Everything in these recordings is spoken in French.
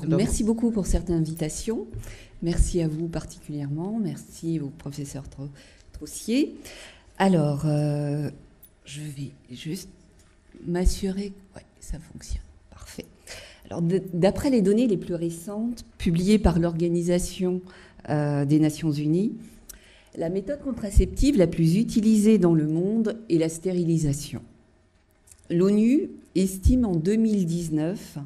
Alors, merci beaucoup pour cette invitation. Merci à vous particulièrement. Merci au professeur Troussier. Alors, je vais juste m'assurer que ça fonctionne. Parfait. Alors, d'après les données les plus récentes publiées par l'Organisation des Nations Unies, la méthode contraceptive la plus utilisée dans le monde est la stérilisation. L'ONU estime en 2019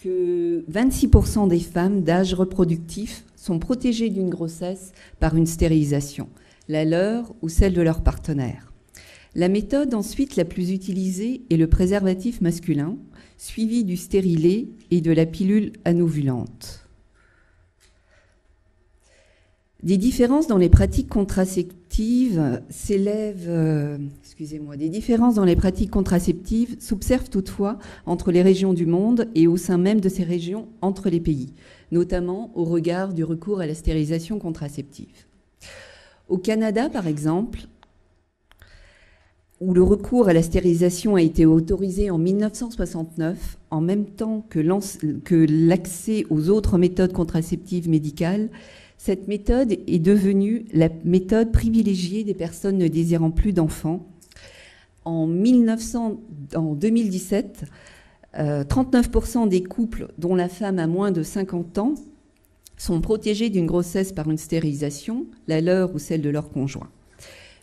que 26% des femmes d'âge reproductif sont protégées d'une grossesse par une stérilisation, la leur ou celle de leur partenaire. La méthode ensuite la plus utilisée est le préservatif masculin, suivi du stérilet et de la pilule anovulante. Des différences dans les pratiques contraceptives s'observent toutefois entre les régions du monde et au sein même de ces régions entre les pays, notamment au regard du recours à la stérilisation contraceptive. Au Canada, par exemple, où le recours à la stérilisation a été autorisé en 1969, en même temps que l'accès aux autres méthodes contraceptives médicales, cette méthode est devenue la méthode privilégiée des personnes ne désirant plus d'enfants. En 2017, 39% des couples dont la femme a moins de 50 ans sont protégés d'une grossesse par une stérilisation, la leur ou celle de leur conjoint.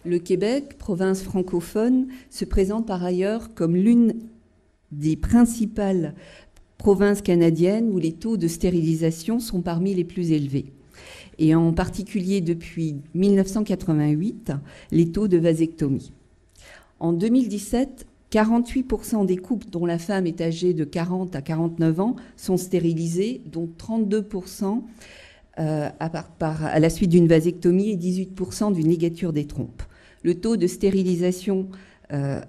Le Québec, province francophone, se présente par ailleurs comme l'une des principales provinces canadiennes où les taux de stérilisation sont parmi les plus élevés. Et en particulier depuis 1988, les taux de vasectomie. En 2017, 48% des couples dont la femme est âgée de 40 à 49 ans sont stérilisés, dont 32% à la suite d'une vasectomie et 18% d'une ligature des trompes. Le taux de stérilisation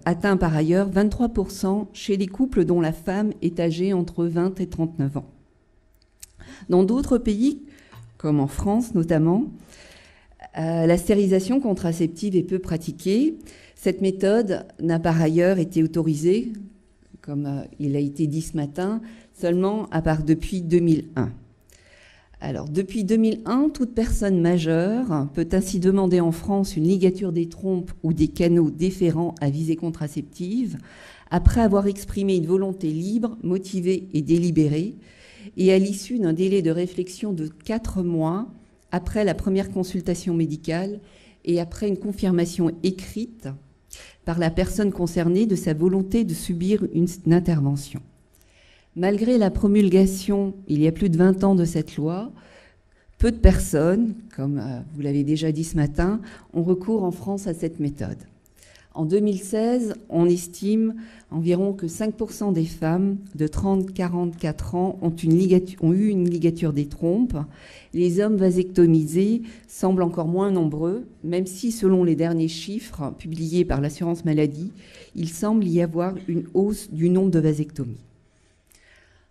atteint par ailleurs 23% chez les couples dont la femme est âgée entre 20 et 39 ans. Dans d'autres pays, comme en France notamment, la stérilisation contraceptive est peu pratiquée. Cette méthode n'a par ailleurs été autorisée, comme il a été dit ce matin, seulement depuis 2001. Alors, depuis 2001, toute personne majeure peut ainsi demander en France une ligature des trompes ou des canaux déférents à visée contraceptive, après avoir exprimé une volonté libre, motivée et délibérée, et à l'issue d'un délai de réflexion de 4 mois après la première consultation médicale et après une confirmation écrite par la personne concernée de sa volonté de subir une intervention. Malgré la promulgation, il y a plus de 20 ans, de cette loi, peu de personnes, comme vous l'avez déjà dit ce matin, ont recours en France à cette méthode. En 2016, on estime environ que 5% des femmes de 30-44 ans ont eu une ligature des trompes. Les hommes vasectomisés semblent encore moins nombreux, même si, selon les derniers chiffres publiés par l'assurance maladie, il semble y avoir une hausse du nombre de vasectomies.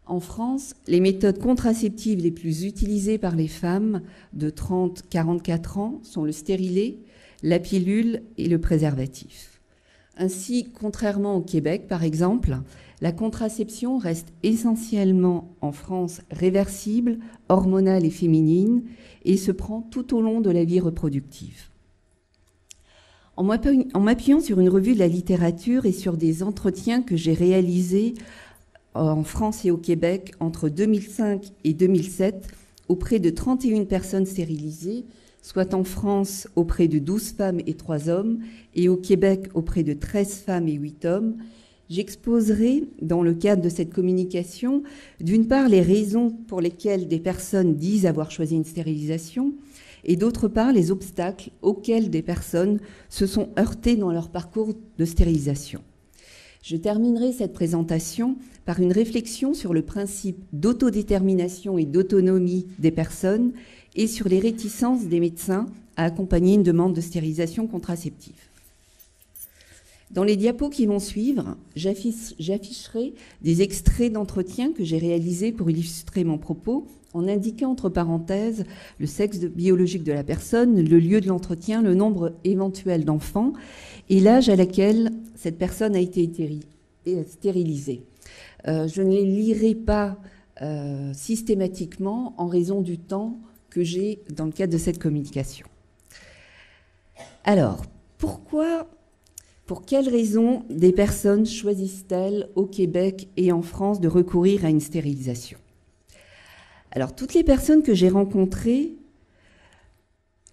En France, les méthodes contraceptives les plus utilisées par les femmes de 30-44 ans sont le stérilet, la pilule et le préservatif. Ainsi, contrairement au Québec, par exemple, la contraception reste essentiellement en France réversible, hormonale et féminine et se prend tout au long de la vie reproductive. En m'appuyant sur une revue de la littérature et sur des entretiens que j'ai réalisés en France et au Québec entre 2005 et 2007 auprès de 31 personnes stérilisées, soit en France auprès de 12 femmes et 3 hommes, et au Québec auprès de 13 femmes et 8 hommes, j'exposerai, dans le cadre de cette communication, d'une part les raisons pour lesquelles des personnes disent avoir choisi une stérilisation, et d'autre part les obstacles auxquels des personnes se sont heurtées dans leur parcours de stérilisation. Je terminerai cette présentation par une réflexion sur le principe d'autodétermination et d'autonomie des personnes et sur les réticences des médecins à accompagner une demande de stérilisation contraceptive. Dans les diapos qui vont suivre, j'afficherai des extraits d'entretiens que j'ai réalisés pour illustrer mon propos, en indiquant entre parenthèses le sexe biologique de la personne, le lieu de l'entretien, le nombre éventuel d'enfants et l'âge à laquelle cette personne a été stérilisée. Je ne les lirai pas systématiquement en raison du temps que j'ai dans le cadre de cette communication. Alors, pour quelles raisons des personnes choisissent-elles au Québec et en France de recourir à une stérilisation? Alors, toutes les personnes que j'ai rencontrées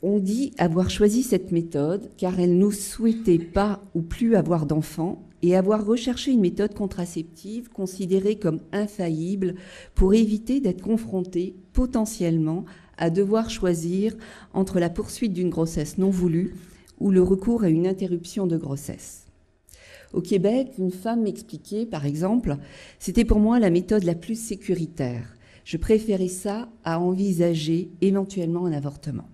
ont dit avoir choisi cette méthode car elles ne souhaitaient pas ou plus avoir d'enfants et avoir recherché une méthode contraceptive considérée comme infaillible pour éviter d'être confrontées potentiellement à devoir choisir entre la poursuite d'une grossesse non voulue ou le recours à une interruption de grossesse. Au Québec, une femme m'expliquait, par exemple, « C'était pour moi la méthode la plus sécuritaire. Je préférais ça à envisager éventuellement un avortement. »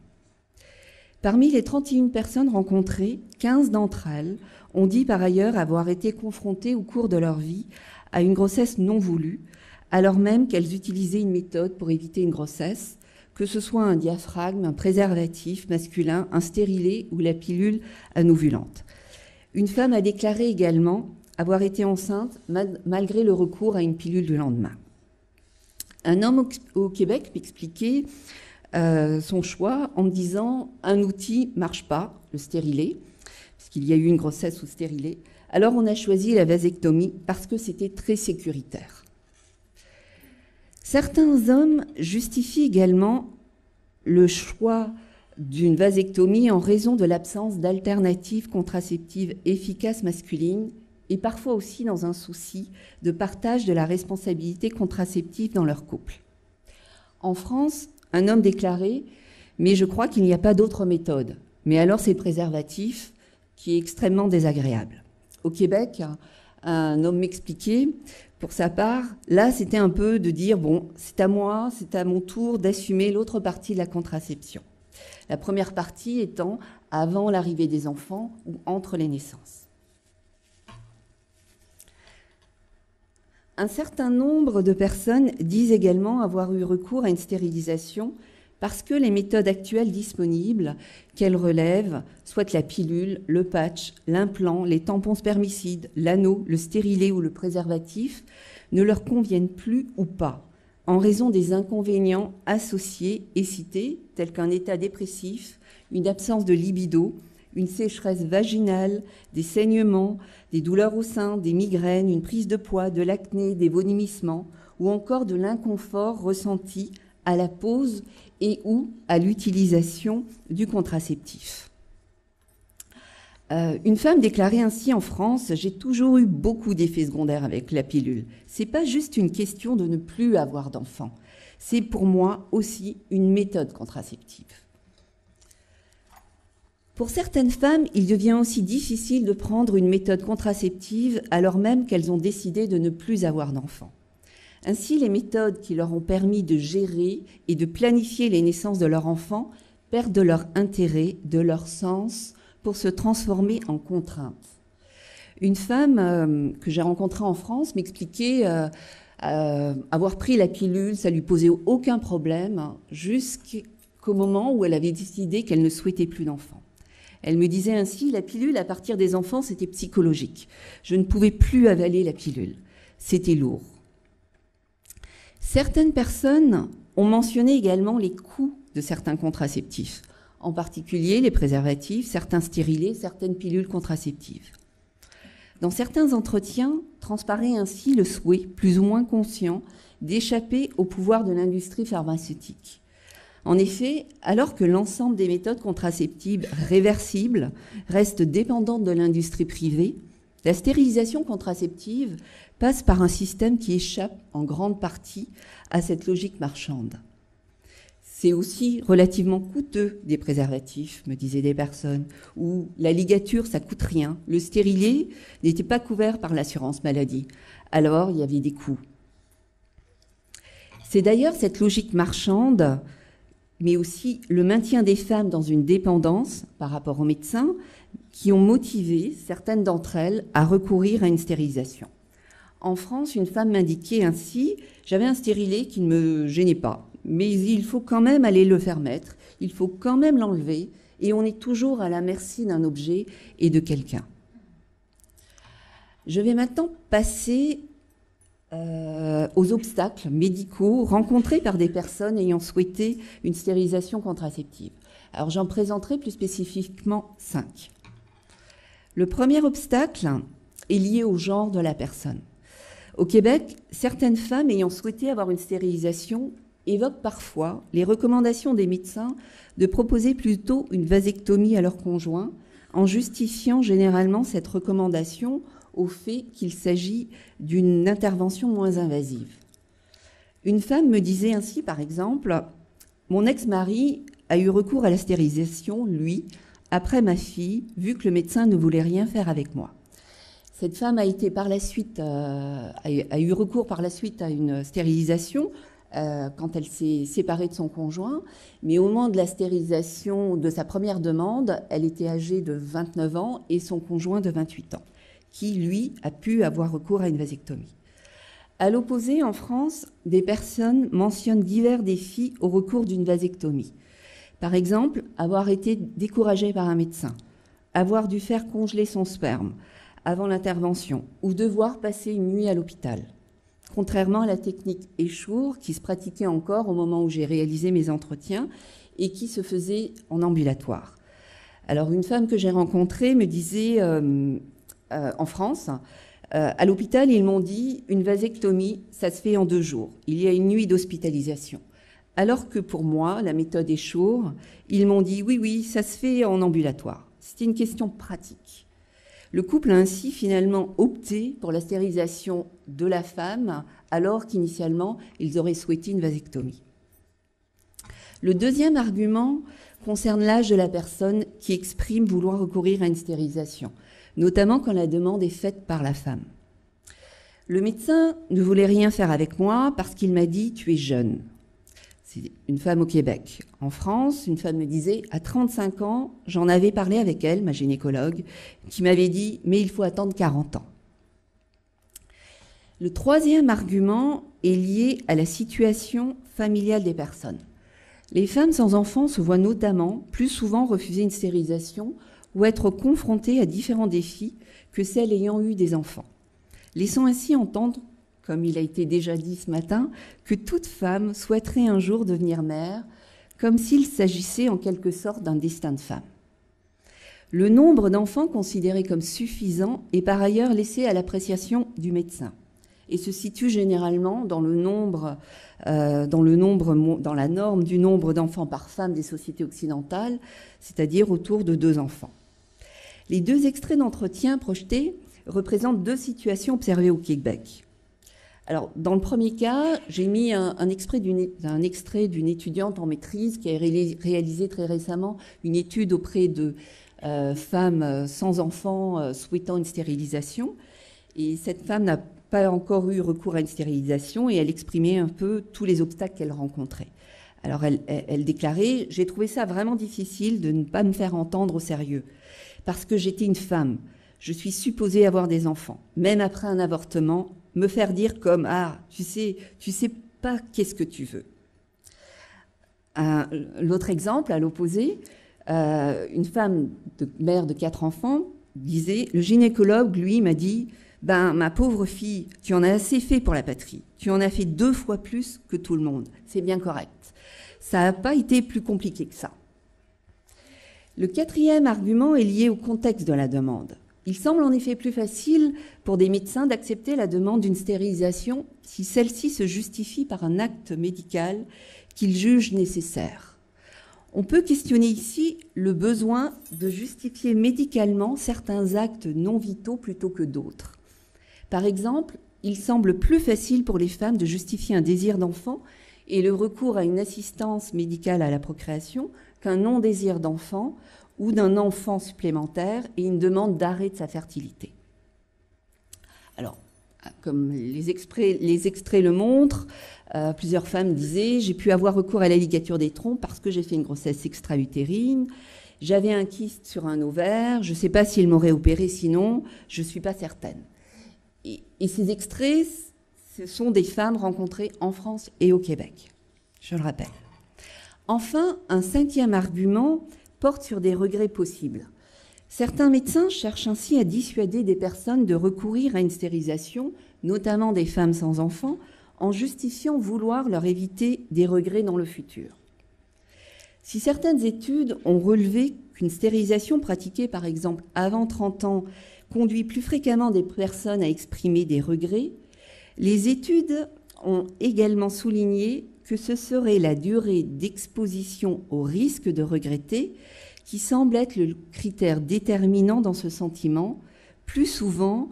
Parmi les 31 personnes rencontrées, 15 d'entre elles ont dit par ailleurs avoir été confrontées au cours de leur vie à une grossesse non voulue, alors même qu'elles utilisaient une méthode pour éviter une grossesse, que ce soit un diaphragme, un préservatif masculin, un stérilet ou la pilule anovulante. Une femme a déclaré également avoir été enceinte malgré le recours à une pilule du lendemain. Un homme au Québec m'expliquait son choix en me disant « un outil ne marche pas, le stérilet, puisqu'il y a eu une grossesse sous stérilet. Alors on a choisi la vasectomie parce que c'était très sécuritaire. » Certains hommes justifient également le choix d'une vasectomie en raison de l'absence d'alternatives contraceptives efficaces masculines et parfois aussi dans un souci de partage de la responsabilité contraceptive dans leur couple. En France, un homme déclarait « mais je crois qu'il n'y a pas d'autre méthode. Mais alors c'est le préservatif qui est extrêmement désagréable. » Au Québec, un homme m'expliquait, pour sa part, là c'était un peu de dire « bon, c'est à moi, c'est à mon tour d'assumer l'autre partie de la contraception. » La première partie étant avant l'arrivée des enfants ou entre les naissances. Un certain nombre de personnes disent également avoir eu recours à une stérilisation parce que les méthodes actuelles disponibles qu'elles relèvent, soit la pilule, le patch, l'implant, les tampons spermicides, l'anneau, le stérilet ou le préservatif, ne leur conviennent plus ou pas, en raison des inconvénients associés et cités, tels qu'un état dépressif, une absence de libido, une sécheresse vaginale, des saignements, des douleurs au sein, des migraines, une prise de poids, de l'acné, des vomissements, ou encore de l'inconfort ressenti à la pause et ou à l'utilisation du contraceptif. Une femme déclarait ainsi en France « J'ai toujours eu beaucoup d'effets secondaires avec la pilule. C'est pas juste une question de ne plus avoir d'enfants. C'est pour moi aussi une méthode contraceptive. » Pour certaines femmes, il devient aussi difficile de prendre une méthode contraceptive alors même qu'elles ont décidé de ne plus avoir d'enfants. Ainsi, les méthodes qui leur ont permis de gérer et de planifier les naissances de leurs enfants perdent de leur intérêt, de leur sens, pour se transformer en contrainte. Une femme que j'ai rencontrée en France m'expliquait avoir pris la pilule, ça lui posait aucun problème, jusqu'au moment où elle avait décidé qu'elle ne souhaitait plus d'enfants. Elle me disait ainsi, la pilule à partir des enfants, c'était psychologique. Je ne pouvais plus avaler la pilule. C'était lourd. Certaines personnes ont mentionné également les coûts de certains contraceptifs, en particulier les préservatifs, certains stérilets, certaines pilules contraceptives. Dans certains entretiens, transparaît ainsi le souhait, plus ou moins conscient, d'échapper au pouvoir de l'industrie pharmaceutique. En effet, alors que l'ensemble des méthodes contraceptives réversibles restent dépendantes de l'industrie privée, la stérilisation contraceptive passe par un système qui échappe en grande partie à cette logique marchande. C'est aussi relativement coûteux des préservatifs, me disaient des personnes, où la ligature, ça coûte rien. Le stérilet n'était pas couvert par l'assurance maladie. Alors, il y avait des coûts. C'est d'ailleurs cette logique marchande, mais aussi le maintien des femmes dans une dépendance par rapport aux médecins, qui ont motivé certaines d'entre elles à recourir à une stérilisation. En France, une femme m'indiquait ainsi « J'avais un stérilet qui ne me gênait pas, mais il faut quand même aller le faire mettre, il faut quand même l'enlever, et on est toujours à la merci d'un objet et de quelqu'un. » Je vais maintenant passer aux obstacles médicaux rencontrés par des personnes ayant souhaité une stérilisation contraceptive. Alors j'en présenterai plus spécifiquement 5. Le premier obstacle est lié au genre de la personne. Au Québec, certaines femmes ayant souhaité avoir une stérilisation évoquent parfois les recommandations des médecins de proposer plutôt une vasectomie à leur conjoint, en justifiant généralement cette recommandation au fait qu'il s'agit d'une intervention moins invasive. Une femme me disait ainsi, par exemple, « Mon ex-mari a eu recours à la stérilisation, lui, après ma fille, vu que le médecin ne voulait rien faire avec moi. » Cette femme a eu recours par la suite à une stérilisation quand elle s'est séparée de son conjoint, mais au moment de la stérilisation de sa première demande, elle était âgée de 29 ans et son conjoint de 28 ans, qui, lui, a pu avoir recours à une vasectomie. À l'opposé, en France, des personnes mentionnent divers défis au recours d'une vasectomie. Par exemple, avoir été découragée par un médecin, avoir dû faire congeler son sperme avant l'intervention ou devoir passer une nuit à l'hôpital. Contrairement à la technique échour qui se pratiquait encore au moment où j'ai réalisé mes entretiens et qui se faisait en ambulatoire. Alors une femme que j'ai rencontrée me disait en France, à l'hôpital ils m'ont dit une vasectomie ça se fait en 2 jours, il y a une nuit d'hospitalisation. Alors que pour moi, la méthode échour, ils m'ont dit oui ça se fait en ambulatoire. C'était une question pratique. Le couple a ainsi finalement opté pour la stérilisation de la femme, alors qu'initialement, ils auraient souhaité une vasectomie. Le deuxième argument concerne l'âge de la personne qui exprime vouloir recourir à une stérilisation, notamment quand la demande est faite par la femme. Le médecin ne voulait rien faire avec moi parce qu'il m'a dit « tu es jeune ». C'est une femme au Québec. En France, une femme me disait, à 35 ans, j'en avais parlé avec elle, ma gynécologue, qui m'avait dit, mais il faut attendre 40 ans. Le troisième argument est lié à la situation familiale des personnes. Les femmes sans enfants se voient notamment plus souvent refuser une stérilisation ou être confrontées à différents défis que celles ayant eu des enfants, laissant ainsi entendre, comme il a été déjà dit ce matin, que toute femme souhaiterait un jour devenir mère, comme s'il s'agissait en quelque sorte d'un destin de femme. Le nombre d'enfants considéré comme suffisant est par ailleurs laissé à l'appréciation du médecin et se situe généralement dans la norme du nombre d'enfants par femme des sociétés occidentales, c'est-à-dire autour de 2 enfants. Les 2 extraits d'entretien projetés représentent 2 situations observées au Québec. Alors, dans le premier cas, j'ai mis un extrait d'une étudiante en maîtrise qui a réalisé très récemment une étude auprès de femmes sans enfants souhaitant une stérilisation. Et cette femme n'a pas encore eu recours à une stérilisation et elle exprimait un peu tous les obstacles qu'elle rencontrait. Alors, elle déclarait « J'ai trouvé ça vraiment difficile de ne pas me faire entendre au sérieux parce que j'étais une femme. Je suis supposée avoir des enfants. Même après un avortement, me faire dire comme « Ah, tu sais pas qu'est-ce que tu veux ». L'autre exemple, à l'opposé, une femme mère de 4 enfants disait « Le gynécologue, lui, m'a dit « Ben, ma pauvre fille, tu en as assez fait pour la patrie. Tu en as fait 2 fois plus que tout le monde. C'est bien correct. Ça n'a pas été plus compliqué que ça. » Le 4e argument est lié au contexte de la demande. Il semble en effet plus facile pour des médecins d'accepter la demande d'une stérilisation si celle-ci se justifie par un acte médical qu'ils jugent nécessaire. On peut questionner ici le besoin de justifier médicalement certains actes non vitaux plutôt que d'autres. Par exemple, il semble plus facile pour les femmes de justifier un désir d'enfant et le recours à une assistance médicale à la procréation qu'un non-désir d'enfant ou d'un enfant supplémentaire et une demande d'arrêt de sa fertilité. Alors, comme les extraits le montrent, plusieurs femmes disaient « J'ai pu avoir recours à la ligature des trompes parce que j'ai fait une grossesse extra-utérine, j'avais un kyste sur un ovaire, je ne sais pas s'il m'aurait opéré sinon, je ne suis pas certaine. » Et ces extraits, ce sont des femmes rencontrées en France et au Québec, je le rappelle. Enfin, un 5e argument porte sur des regrets possibles. Certains médecins cherchent ainsi à dissuader des personnes de recourir à une stérilisation, notamment des femmes sans enfants, en justifiant vouloir leur éviter des regrets dans le futur. Si certaines études ont relevé qu'une stérilisation pratiquée par exemple avant 30 ans conduit plus fréquemment des personnes à exprimer des regrets, les études ont également souligné que ce serait la durée d'exposition au risque de regretter qui semble être le critère déterminant dans ce sentiment, plus souvent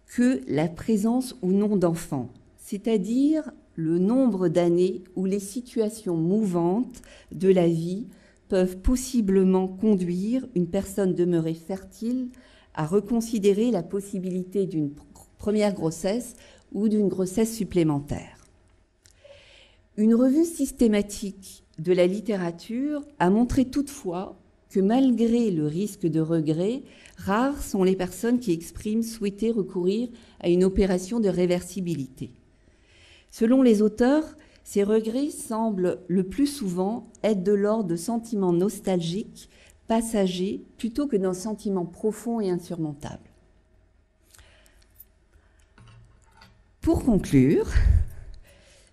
que la présence ou non d'enfants, c'est-à-dire le nombre d'années où les situations mouvantes de la vie peuvent possiblement conduire une personne demeurée fertile à reconsidérer la possibilité d'une première grossesse ou d'une grossesse supplémentaire. Une revue systématique de la littérature a montré toutefois que malgré le risque de regret, rares sont les personnes qui expriment souhaiter recourir à une opération de réversibilité. Selon les auteurs, ces regrets semblent le plus souvent être de l'ordre de sentiments nostalgiques, passagers, plutôt que d'un sentiment profond et insurmontable. Pour conclure,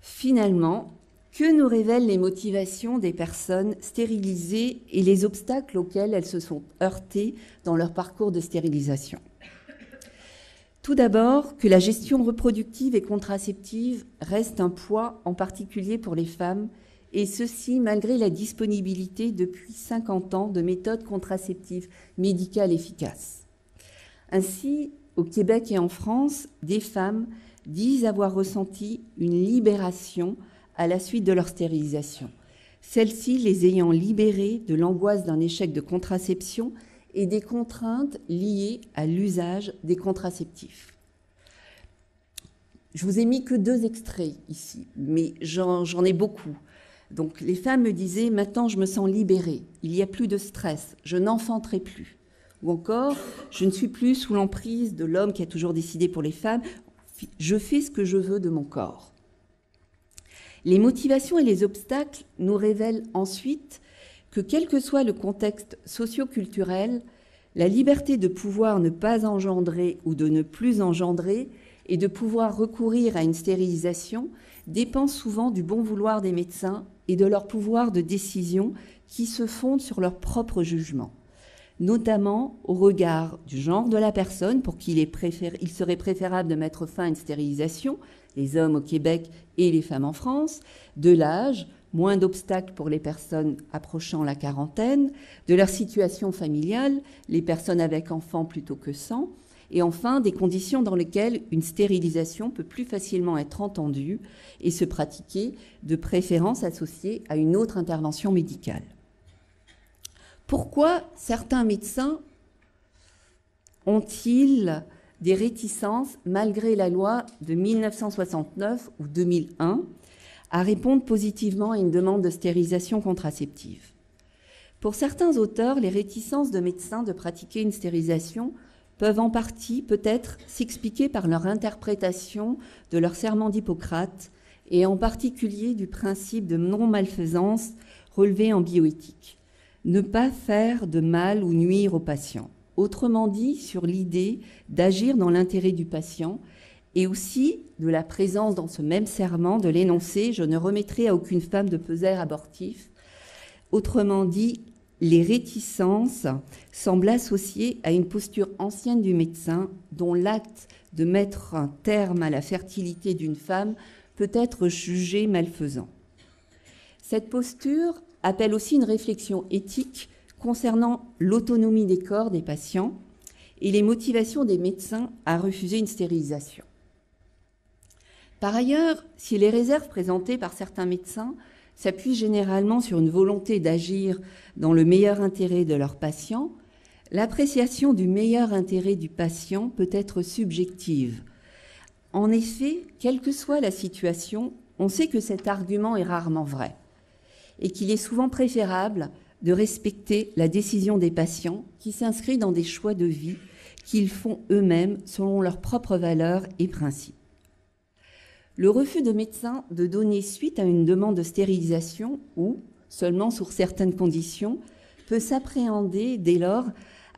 finalement, que nous révèlent les motivations des personnes stérilisées et les obstacles auxquels elles se sont heurtées dans leur parcours de stérilisation? Tout d'abord, que la gestion reproductive et contraceptive reste un poids, en particulier pour les femmes, et ceci malgré la disponibilité depuis 50 ans de méthodes contraceptives médicales efficaces. Ainsi, au Québec et en France, des femmes disent avoir ressenti une libération à la suite de leur stérilisation, celle-ci les ayant libérées de l'angoisse d'un échec de contraception et des contraintes liées à l'usage des contraceptifs. Je vous ai mis que 2 extraits ici, mais j'en ai beaucoup. Donc les femmes me disaient « Maintenant, je me sens libérée, il n'y a plus de stress, je n'enfanterai plus. » Ou encore « Je ne suis plus sous l'emprise de l'homme qui a toujours décidé pour les femmes, je fais ce que je veux de mon corps. » Les motivations et les obstacles nous révèlent ensuite que quel que soit le contexte socio-culturel, la liberté de pouvoir ne pas engendrer ou de ne plus engendrer et de pouvoir recourir à une stérilisation dépend souvent du bon vouloir des médecins et de leur pouvoir de décision qui se fondent sur leur propre jugement, notamment au regard du genre de la personne pour qui il serait préférable de mettre fin à une stérilisation, les hommes au Québec et les femmes en France, de l'âge, moins d'obstacles pour les personnes approchant la quarantaine, de leur situation familiale, les personnes avec enfants plutôt que sans, et enfin des conditions dans lesquelles une stérilisation peut plus facilement être entendue et se pratiquer, de préférence associée à une autre intervention médicale. Pourquoi certains médecins ont-ils des réticences, malgré la loi de 1969 ou 2001, à répondre positivement à une demande de stérilisation contraceptive? Pour certains auteurs, les réticences de médecins de pratiquer une stérilisation peuvent en partie peut-être s'expliquer par leur interprétation de leur serment d'Hippocrate et en particulier du principe de non-malfaisance relevé en bioéthique. Ne pas faire de mal ou nuire au patient. Autrement dit, sur l'idée d'agir dans l'intérêt du patient et aussi de la présence dans ce même serment de l'énoncé « Je ne remettrai à aucune femme de peser abortif ». Autrement dit, les réticences semblent associées à une posture ancienne du médecin dont l'acte de mettre un terme à la fertilité d'une femme peut être jugé malfaisant. Cette posture appelle aussi une réflexion éthique concernant l'autonomie des corps des patients et les motivations des médecins à refuser une stérilisation. Par ailleurs, si les réserves présentées par certains médecins s'appuient généralement sur une volonté d'agir dans le meilleur intérêt de leurs patients, l'appréciation du meilleur intérêt du patient peut être subjective. En effet, quelle que soit la situation, on sait que cet argument est rarement vrai et qu'il est souvent préférable de respecter la décision des patients qui s'inscrit dans des choix de vie qu'ils font eux-mêmes selon leurs propres valeurs et principes. Le refus de médecins de donner suite à une demande de stérilisation ou, seulement sous certaines conditions, peut s'appréhender dès lors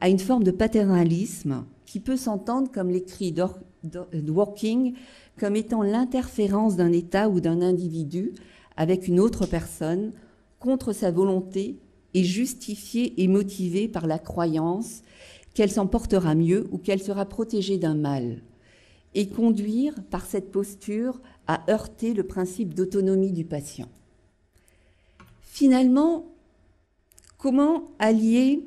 à une forme de paternalisme qui peut s'entendre, comme l'écrit Dworkin, comme étant l'interférence d'un État ou d'un individu avec une autre personne contre sa volonté et justifiée et motivée par la croyance qu'elle s'en portera mieux ou qu'elle sera protégée d'un mal, et conduire par cette posture à heurter le principe d'autonomie du patient. Finalement, comment allier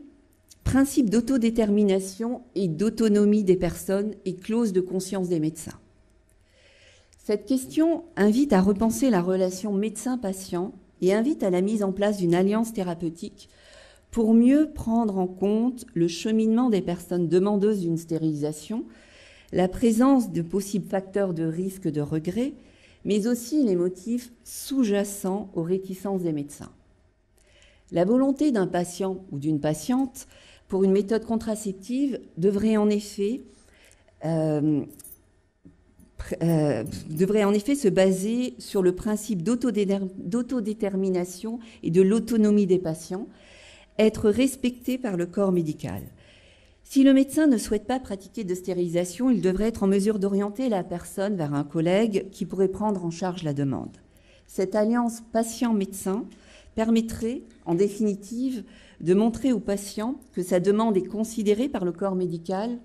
principe d'autodétermination et d'autonomie des personnes et clause de conscience des médecins? Cette question invite à repenser la relation médecin-patient et invite à la mise en place d'une alliance thérapeutique pour mieux prendre en compte le cheminement des personnes demandeuses d'une stérilisation, la présence de possibles facteurs de risque de regret, mais aussi les motifs sous-jacents aux réticences des médecins. La volonté d'un patient ou d'une patiente pour une méthode contraceptive devrait en effet se baser sur le principe d'autodétermination et de l'autonomie des patients, être respectée par le corps médical. Si le médecin ne souhaite pas pratiquer de stérilisation, il devrait être en mesure d'orienter la personne vers un collègue qui pourrait prendre en charge la demande. Cette alliance patient-médecin permettrait, en définitive, de montrer au patient que sa demande est considérée par le corps médical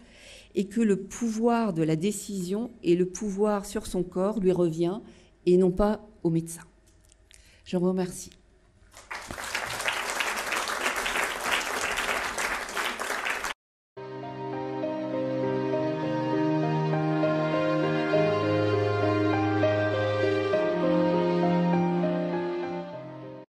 et que le pouvoir de la décision et le pouvoir sur son corps lui revient et non pas au médecin. Je vous remercie.